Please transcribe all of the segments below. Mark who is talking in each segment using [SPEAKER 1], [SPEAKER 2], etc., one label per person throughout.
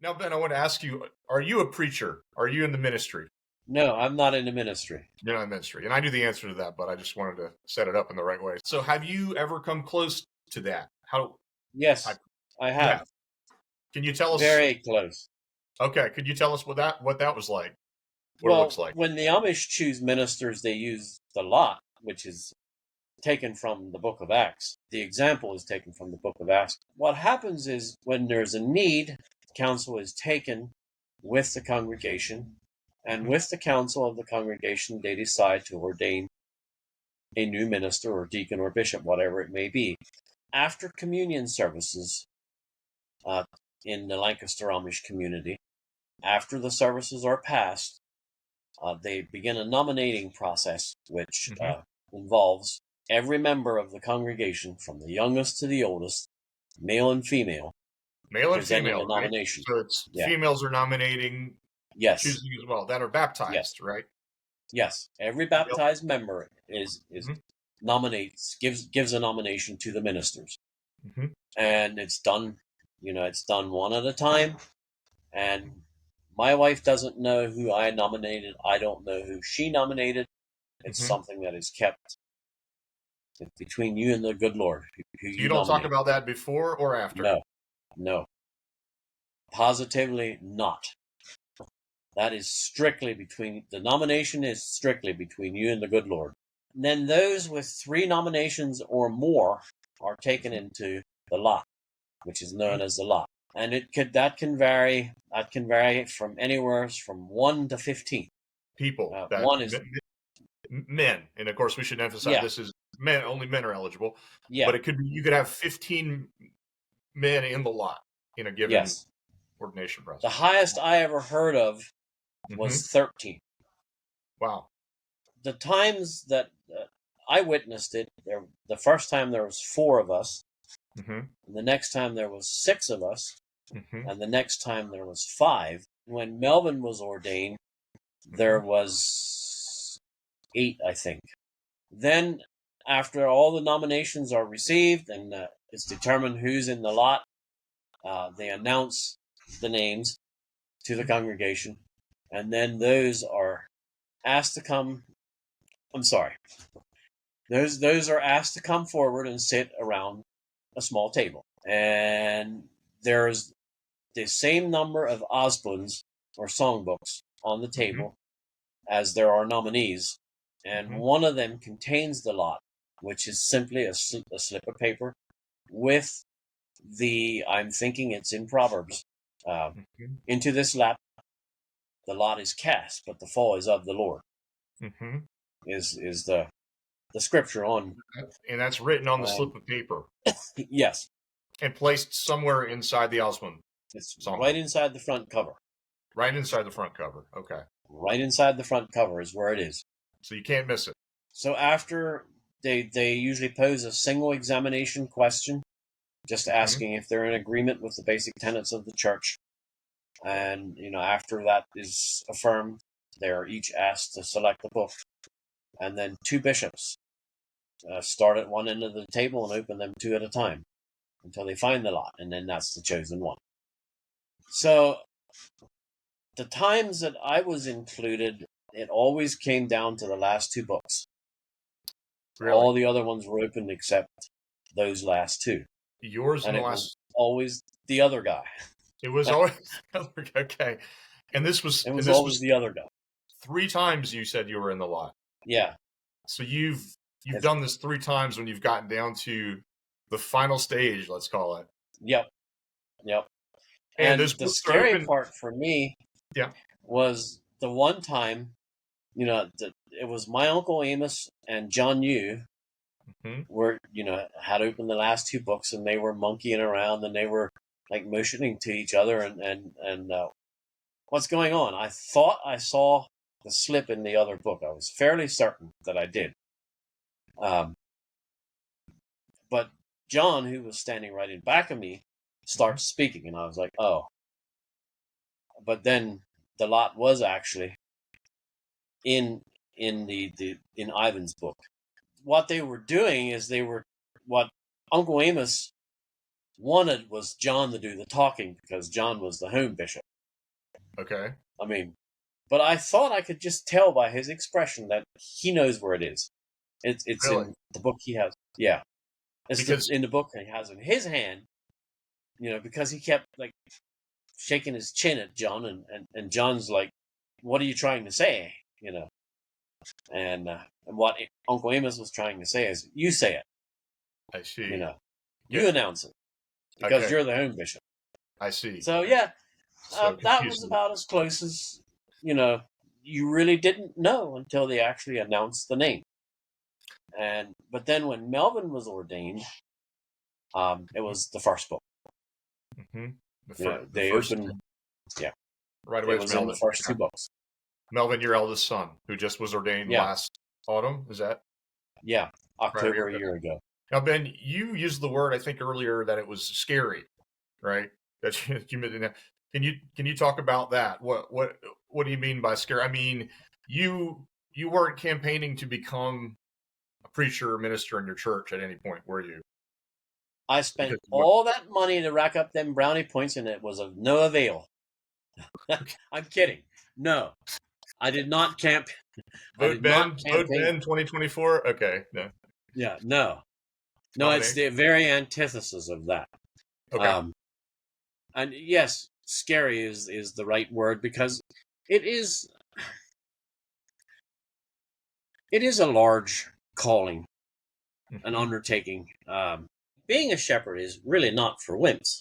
[SPEAKER 1] Now, Ben, I want to ask you: are you a preacher? Are you in the ministry?
[SPEAKER 2] No, I'm not in the ministry.
[SPEAKER 1] You're not in the ministry, and I knew the answer to that, but I just wanted to set it up in the right way. So, have you ever come close to that? How I,
[SPEAKER 2] Yes, I
[SPEAKER 1] you
[SPEAKER 2] have.
[SPEAKER 1] have? Can you tell us?
[SPEAKER 2] Very close.
[SPEAKER 1] Okay, could you tell us what that was like? What it looks
[SPEAKER 2] Well,
[SPEAKER 1] like?
[SPEAKER 2] when the Amish choose ministers, they use the lot, which is taken from the book of Acts. The example is taken from the book of Acts. What happens is when there's a need, counsel is taken with the congregation, and
[SPEAKER 1] Mhm.
[SPEAKER 2] with the counsel of the congregation, they decide to ordain a new minister or deacon or bishop, whatever it may be. After communion services uh, in the Lancaster Amish community, after the services are passed, they begin a nominating process, which
[SPEAKER 1] Mhm.
[SPEAKER 2] involves every member of the congregation, from the youngest to the oldest, male and female,
[SPEAKER 1] Male and
[SPEAKER 2] presenting a
[SPEAKER 1] female, right?
[SPEAKER 2] nomination.
[SPEAKER 1] So it's
[SPEAKER 2] Yeah.
[SPEAKER 1] females are nominating,
[SPEAKER 2] Yes.
[SPEAKER 1] choosing as well that are
[SPEAKER 2] Yes.
[SPEAKER 1] baptized, right?
[SPEAKER 2] Yes. Every
[SPEAKER 1] Yep.
[SPEAKER 2] baptized member is
[SPEAKER 1] Mhm.
[SPEAKER 2] nominates gives a nomination to the ministers,
[SPEAKER 1] Mhm.
[SPEAKER 2] and it's done. It's done one at a time, and my wife doesn't know who I nominated. I don't know who she nominated. It's
[SPEAKER 1] Mhm.
[SPEAKER 2] something that is kept between you and the good Lord, who
[SPEAKER 1] So you
[SPEAKER 2] you
[SPEAKER 1] don't talk
[SPEAKER 2] nominate.
[SPEAKER 1] about that before or after.
[SPEAKER 2] No, no, positively not. That is strictly the nomination is strictly between you and the good Lord. And then those with 3 nominations or more are taken into the lot, which is known as the lot. And that can vary. That can vary from anywhere from 1 to 15.
[SPEAKER 1] People that
[SPEAKER 2] One is,
[SPEAKER 1] men, and of course we should emphasize
[SPEAKER 2] yeah,
[SPEAKER 1] this is men. Only men are eligible,
[SPEAKER 2] yeah,
[SPEAKER 1] but it could be you could have 15 men in the lot in a given
[SPEAKER 2] yes.
[SPEAKER 1] ordination
[SPEAKER 2] The
[SPEAKER 1] process.
[SPEAKER 2] highest I ever heard of
[SPEAKER 1] Hmm.
[SPEAKER 2] was 13.
[SPEAKER 1] Wow.
[SPEAKER 2] The times that I witnessed it, the first time there was 4 of us,
[SPEAKER 1] Hmm.
[SPEAKER 2] and the next time there was 6 of us,
[SPEAKER 1] Hmm.
[SPEAKER 2] and the next time there was 5. When Melvin was ordained, there
[SPEAKER 1] Hmm.
[SPEAKER 2] was 8, I think. Then, after all the nominations are received and it's determined who's in the lot, they announce the names to the congregation, and then those are asked to come. I'm sorry. Those are asked to come forward and sit around a small table, and there's the same number of osbuns or songbooks on the
[SPEAKER 1] Hmm.
[SPEAKER 2] table as there are nominees, and
[SPEAKER 1] Hmm.
[SPEAKER 2] one of them contains the lot, which is simply a slip of paper with I'm thinking it's in Proverbs.
[SPEAKER 1] Hmm.
[SPEAKER 2] Into this lap the lot is cast, but the fall is of the Lord.
[SPEAKER 1] Hmm.
[SPEAKER 2] Is the scripture on?
[SPEAKER 1] And that's written on the
[SPEAKER 2] Um,
[SPEAKER 1] slip of paper
[SPEAKER 2] yes,
[SPEAKER 1] and placed somewhere inside the Osmond
[SPEAKER 2] it's right
[SPEAKER 1] songbook,
[SPEAKER 2] inside the front cover.
[SPEAKER 1] right inside the front cover. Okay,
[SPEAKER 2] Right inside the front cover is where it is.
[SPEAKER 1] so you can't miss it.
[SPEAKER 2] So after they usually pose a single examination question, just
[SPEAKER 1] Hmm.
[SPEAKER 2] asking if they're in agreement with the basic tenets of the church. And after that is affirmed, they are each asked to select a book, and then 2 bishops start at one end of the table and open them 2 at a time until they find the lot, and then that's the chosen one. So the times that I was included, it always came down to the last 2 books.
[SPEAKER 1] Really,
[SPEAKER 2] All the other ones were open except those last 2,
[SPEAKER 1] yours in
[SPEAKER 2] and
[SPEAKER 1] the
[SPEAKER 2] it was
[SPEAKER 1] last.
[SPEAKER 2] always the other guy.
[SPEAKER 1] It was always okay, and this was
[SPEAKER 2] It
[SPEAKER 1] and
[SPEAKER 2] was
[SPEAKER 1] this
[SPEAKER 2] always
[SPEAKER 1] was
[SPEAKER 2] the other guy.
[SPEAKER 1] 3 times you said you were in the lot.
[SPEAKER 2] Yeah.
[SPEAKER 1] So you've
[SPEAKER 2] It's,
[SPEAKER 1] done this 3 times when you've gotten down to the final stage, let's call it.
[SPEAKER 2] yep. Yep.
[SPEAKER 1] And those
[SPEAKER 2] And the
[SPEAKER 1] books are
[SPEAKER 2] scary
[SPEAKER 1] open.
[SPEAKER 2] part for me
[SPEAKER 1] Yeah.
[SPEAKER 2] was the one time, it was my Uncle Amos and John Yu
[SPEAKER 1] Hmm.
[SPEAKER 2] had opened the last 2 books, and they were monkeying around, and they were like motioning to each other, and what's going on? I thought I saw the slip in the other book. I was fairly certain that I did. Um, but John, who was standing right in back of me,
[SPEAKER 1] Hmm.
[SPEAKER 2] starts speaking, and I was like, oh. But then the lot was actually in in Ivan's book. What they were doing is what Uncle Amos wanted was John to do the talking because John was the home bishop.
[SPEAKER 1] Okay.
[SPEAKER 2] I mean, but I thought I could just tell by his expression that he knows where it is. It's
[SPEAKER 1] Really?
[SPEAKER 2] in the book he has. Yeah,
[SPEAKER 1] Because
[SPEAKER 2] in the book he has in his hand. Because he kept like shaking his chin at John, and John's like, "What are you trying to say?" And what Uncle Amos was trying to say is, "You say it."
[SPEAKER 1] I see.
[SPEAKER 2] You
[SPEAKER 1] Yeah.
[SPEAKER 2] announce it because
[SPEAKER 1] Okay.
[SPEAKER 2] you're the home bishop.
[SPEAKER 1] I see.
[SPEAKER 2] So yeah,
[SPEAKER 1] So
[SPEAKER 2] that was
[SPEAKER 1] confusing.
[SPEAKER 2] about as close as you really didn't know until they actually announced the name. But then when Melvin was ordained, it was the first book.
[SPEAKER 1] Mm-hmm. The
[SPEAKER 2] They
[SPEAKER 1] first.
[SPEAKER 2] opened. Yeah,
[SPEAKER 1] Right away
[SPEAKER 2] it
[SPEAKER 1] was
[SPEAKER 2] was in the
[SPEAKER 1] Melvin.
[SPEAKER 2] first two
[SPEAKER 1] Okay.
[SPEAKER 2] books.
[SPEAKER 1] Melvin, your eldest son, who just was ordained
[SPEAKER 2] Yeah,
[SPEAKER 1] last autumn. Is that
[SPEAKER 2] yeah,
[SPEAKER 1] prior
[SPEAKER 2] October
[SPEAKER 1] year?
[SPEAKER 2] a year ago.
[SPEAKER 1] Now, Ben, you used the word I think earlier that it was scary, right? That you mentioned. Can you talk about that? What do you mean by scary? I mean, you weren't campaigning to become a preacher or minister in your church at any point, were you?
[SPEAKER 2] I spent
[SPEAKER 1] Because what?
[SPEAKER 2] all that money to rack up them brownie points, and it was of no avail. I'm kidding. No, I did not camp. I
[SPEAKER 1] Vote
[SPEAKER 2] did not
[SPEAKER 1] Ben. Vote
[SPEAKER 2] campaign.
[SPEAKER 1] Ben. 2024. Okay. No.
[SPEAKER 2] Yeah, no, no. It's
[SPEAKER 1] Nominate.
[SPEAKER 2] the very antithesis of that.
[SPEAKER 1] Okay.
[SPEAKER 2] Um, and yes, scary is the right word because it is it is a large calling, an
[SPEAKER 1] Mm-hmm.
[SPEAKER 2] undertaking. Being a shepherd is really not for wimps.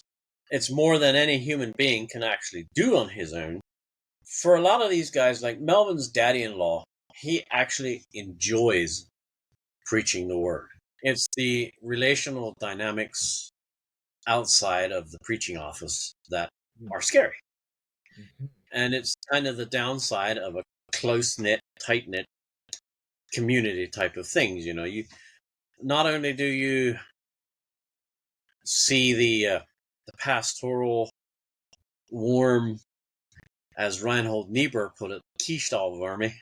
[SPEAKER 2] It's more than any human being can actually do on his own. For a lot of these guys, like Melvin's daddy-in-law, he actually enjoys preaching the word. It's the relational dynamics outside of the preaching office that are scary.
[SPEAKER 1] Mm-hmm.
[SPEAKER 2] And it's kind of the downside of a close-knit, tight-knit community type of things. You not only do you see the pastoral, warm, as Reinhold Niebuhr put it, Kiestalwärme,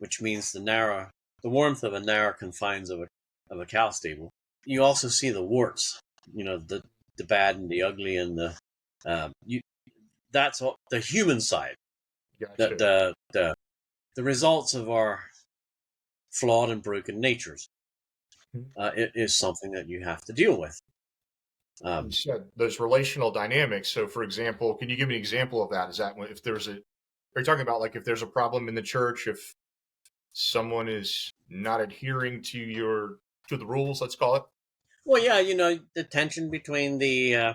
[SPEAKER 2] which means the warmth of a narrow confines of a cow stable. You also see the warts, the bad and the ugly, and you. That's all, the human side.
[SPEAKER 1] Gotcha.
[SPEAKER 2] The results of our flawed and broken natures. It is something that you have to deal with.
[SPEAKER 1] You said those relational dynamics. So, for example, can you give me an example of that? Is that if there's are you talking about like if there's a problem in the church, if someone is not adhering to the rules, let's call it?
[SPEAKER 2] Well, yeah, the tension between the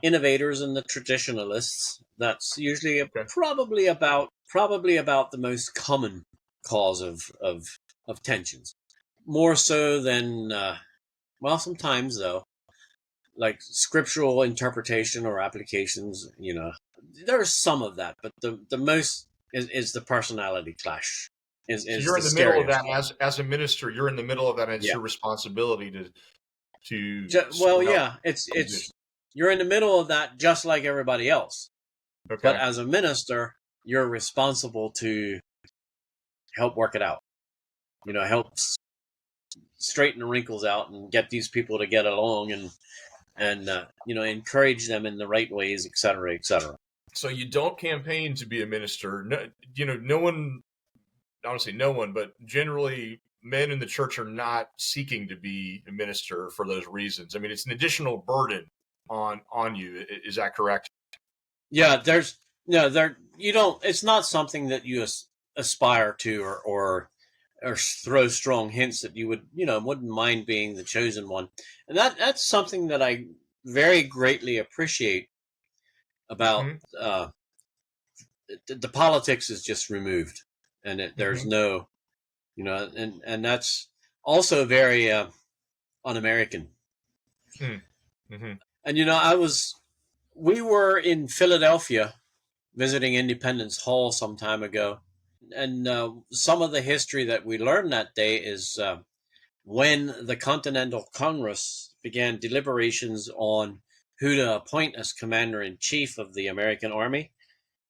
[SPEAKER 2] innovators and the traditionalists. That's usually
[SPEAKER 1] Okay.
[SPEAKER 2] probably about the most common cause of tensions. More so than sometimes though, like scriptural interpretation or applications. There's some of that, but the most is the personality clash.
[SPEAKER 1] So
[SPEAKER 2] Is
[SPEAKER 1] you're
[SPEAKER 2] the
[SPEAKER 1] in the middle of
[SPEAKER 2] scariest
[SPEAKER 1] that
[SPEAKER 2] one.
[SPEAKER 1] as a minister. You're in the middle of that, and it's
[SPEAKER 2] Yeah.
[SPEAKER 1] your responsibility to
[SPEAKER 2] Well,
[SPEAKER 1] sort out
[SPEAKER 2] yeah.
[SPEAKER 1] those issues.
[SPEAKER 2] It's You're in the middle of that just like everybody else. But
[SPEAKER 1] Okay.
[SPEAKER 2] as a minister, you're responsible to help work it out. Help straighten the wrinkles out and get these people to get along and encourage them in the right ways, et cetera, et cetera.
[SPEAKER 1] So you don't campaign to be a minister. No, no one, honestly, no one, but generally men in the church are not seeking to be a minister for those reasons. I mean, it's an additional burden on you. Is that correct?
[SPEAKER 2] Yeah, there's no there. You don't. It's not something that you aspire to or throw strong hints that you wouldn't mind being the chosen one, and that's something that I very greatly appreciate about
[SPEAKER 1] Mm-hmm.
[SPEAKER 2] the politics is just removed, and there's
[SPEAKER 1] Mm-hmm.
[SPEAKER 2] no and that's also very un-American.
[SPEAKER 1] Mm-hmm.
[SPEAKER 2] And we were in Philadelphia visiting Independence Hall some time ago, and some of the history that we learned that day is when the Continental Congress began deliberations on who to appoint as commander in chief of the American Army.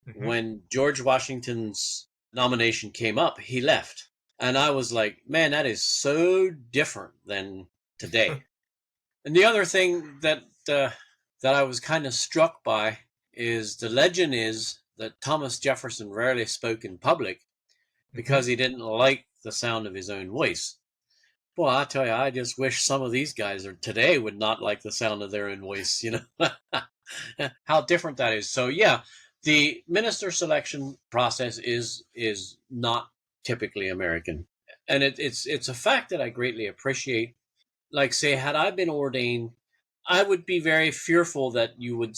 [SPEAKER 1] Mm-hmm.
[SPEAKER 2] When George Washington's nomination came up, he left. And I was like, man, that is so different than today. And the other thing that that I was kind of struck by is the legend is that Thomas Jefferson rarely spoke in public because he didn't like the sound of his own voice. Well, I tell you, I just wish some of these guys today would not like the sound of their own voice. How different that is. So yeah, the minister selection process is not typically American, and it's a fact that I greatly appreciate. Like, say, had I been ordained, I would be very fearful that you would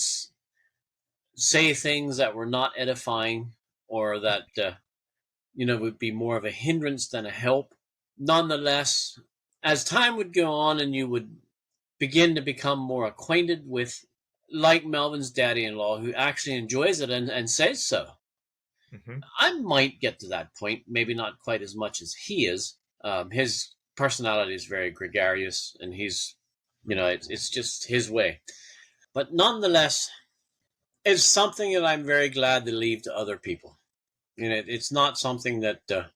[SPEAKER 2] say things that were not edifying, or that would be more of a hindrance than a help. Nonetheless, as time would go on and you would begin to become more acquainted with, like Melvin's daddy-in-law, who actually enjoys it and says so, I might get to that point, maybe not quite as much as he is. His personality is very gregarious, and he's, it's just his way. But nonetheless, it's something that I'm very glad to leave to other people. It's not something that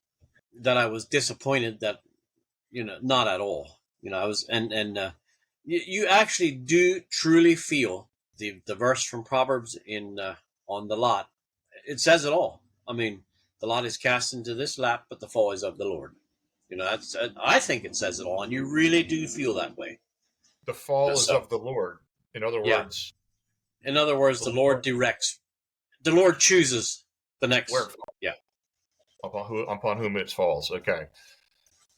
[SPEAKER 2] I was disappointed that, not at all. I was, you actually do truly feel the verse from Proverbs in on the lot. It says it all. I mean, the lot is cast into this lap, but the fall is of the Lord. That's, I think it says it all, and you really do feel that way.
[SPEAKER 1] The fall is of the Lord. In other words,
[SPEAKER 2] the Lord directs. The Lord chooses the next.
[SPEAKER 1] Where?
[SPEAKER 2] Yeah.
[SPEAKER 1] Upon whom it falls. Okay.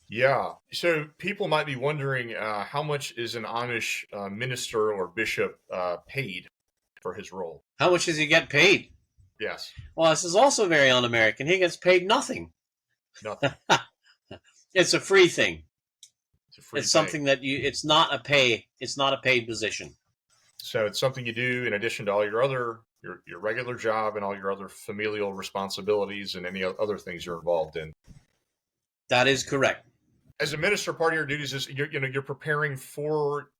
[SPEAKER 1] Yeah. So people might be wondering how much is an Amish minister or bishop paid for his role?
[SPEAKER 2] How much does he get paid?
[SPEAKER 1] Yes.
[SPEAKER 2] Well, this is also very un-American. He gets paid nothing.
[SPEAKER 1] Nothing.
[SPEAKER 2] It's a free thing.
[SPEAKER 1] It's
[SPEAKER 2] something that it's not a paid position.
[SPEAKER 1] So it's something you do in addition to all your other your regular job and all your other familial responsibilities and any other things you're involved in.
[SPEAKER 2] That is correct.
[SPEAKER 1] As a minister, part of your duties is you're preparing for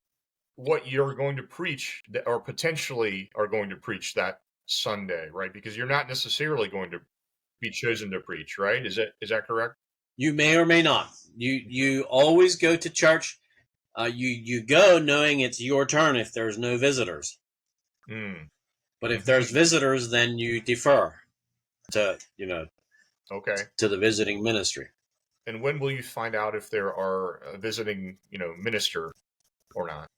[SPEAKER 1] what you're going to preach, or potentially are going to preach that Sunday, right? Because you're not necessarily going to be chosen to preach, right? Is that correct?
[SPEAKER 2] You may or may not. You always go to church. You go knowing it's your turn if there's no visitors. But if there's visitors, then you defer to to the visiting ministry.
[SPEAKER 1] And when will you find out if there are a visiting minister or not?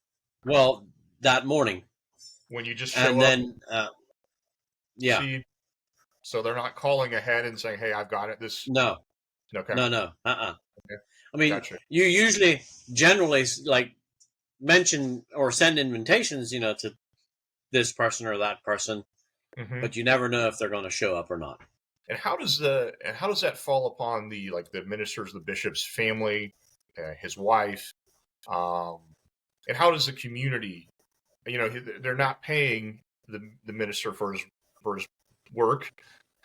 [SPEAKER 2] Well, that morning.
[SPEAKER 1] When you just show up.
[SPEAKER 2] And then yeah.
[SPEAKER 1] See, so they're not calling ahead and saying, "Hey, I've got it."
[SPEAKER 2] No.
[SPEAKER 1] Okay.
[SPEAKER 2] No.
[SPEAKER 1] Okay.
[SPEAKER 2] I mean, gotcha. You usually generally mention or send invitations, to this person or that person, but you never know if they're going to show up or not.
[SPEAKER 1] And how does that fall upon the ministers, the bishop's family, his wife, and how does the community? They're not paying the minister for his work,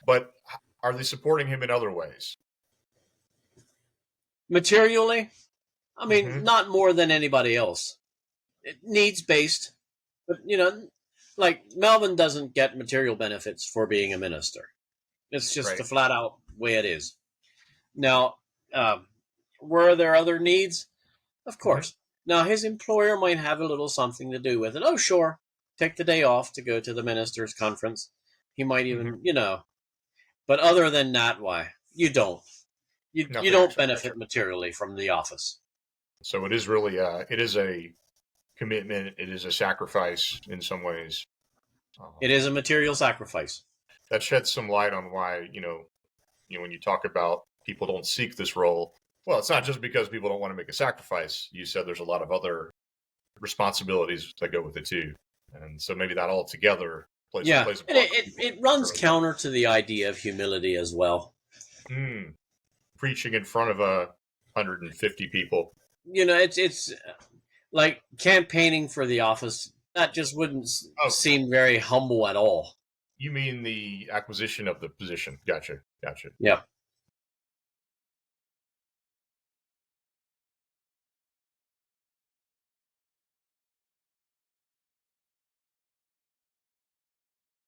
[SPEAKER 1] but are they supporting him in other ways?
[SPEAKER 2] Materially, I mean, not more than anybody else. It needs based, but like Melvin doesn't get material benefits for being a minister. It's just the flat out way it is. Now, were there other needs? Of course. Now, his employer might have a little something to do with it. Oh, sure. Take the day off to go to the ministers' conference. He might even, But other than that, why? You don't. You don't benefit materially from the office.
[SPEAKER 1] So it is really it is a commitment. It is a sacrifice in some ways.
[SPEAKER 2] It is a material sacrifice.
[SPEAKER 1] That sheds some light on why, when you talk about people don't seek this role, well, it's not just because people don't want to make a sacrifice. You said there's a lot of other responsibilities that go with it too. And so maybe that all together plays a part.
[SPEAKER 2] It runs counter to the idea of humility as well.
[SPEAKER 1] Preaching in front of 150 people.
[SPEAKER 2] It's like campaigning for the office. That just wouldn't seem very humble at all.
[SPEAKER 1] You mean the acquisition of the position? Gotcha.
[SPEAKER 2] Yeah.